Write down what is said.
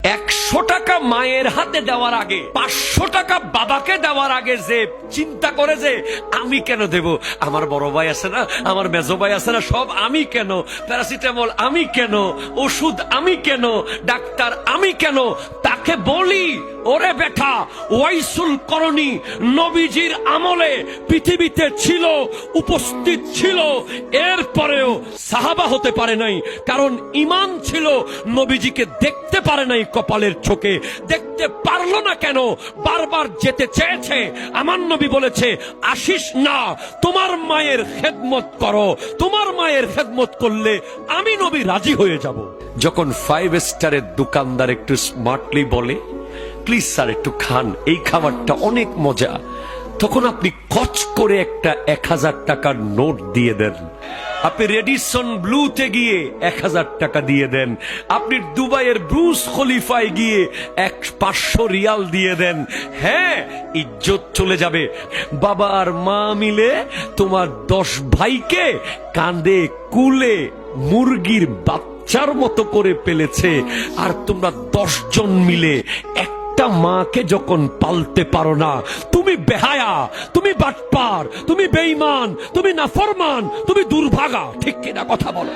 100 টাকা মায়ের হাতে দেওয়ার আগে 500 টাকা বাবাকে দেওয়ার আগে যে চিন্তা করে যে আমি কেন দেব, আমার বড় ভাই আছে না, আমার মেজো ভাই আছে না, সব আমি কেন, প্যারাসিটামল আমি কেন, ওষুধ আমি কেন, ডাক্তার আমি কেন, তাকে বলি ওরে বেটা, ওয়াইসুল করণী নবীজির আমলে পৃথিবীতে ছিল, উপস্থিত ছিল, এরপরেও সাহাবা হতে পারে নাই, কারণ ঈমান ছিল, নবীজিকে দেখতে পারে নাই, কপালের চোখে দেখতে পারলো না। কেন? বারবার যেতে চেয়েছে। আমার নবী বলেছে আসিস না, তোমার মায়ের খেদমত করো, তোমার মায়ের খেদমত করলে আমি নবী রাজি হয়ে যাব। যখন 5 স্টারের দোকানদার একটু স্মার্টলি বলে প্লিজ স্যার একটু খান, এই খাবারটা অনেক মজা, তখন আপনি কচ করে একটা 1000 টাকার নোট দিয়ে দেন। আপনি রেডিসন ব্লুতে গিয়ে 1000 টাকা দিয়ে দেন। আপনি দুবাইয়ের ব্রুজ খলিফায় গিয়ে 500 রিয়াল দিয়ে দেন। হ্যাঁ, ইজ্জত চলে যাবে। বাবা আর মা মিলে তোমার 10 ভাইকে কাঁধে কুলে মুরগির বাচ্চার মতো করে ফেলেছে, আর তোমরা 10 জন মিলে একটা মাকে যখন পালতে পারো না, তুমি বেহায়া, তুমি বাটপার, তুমি বেঈমান, তুমি নাফরমান, তুমি দুর্ভাগা। ঠিক কিনা কথা বলো?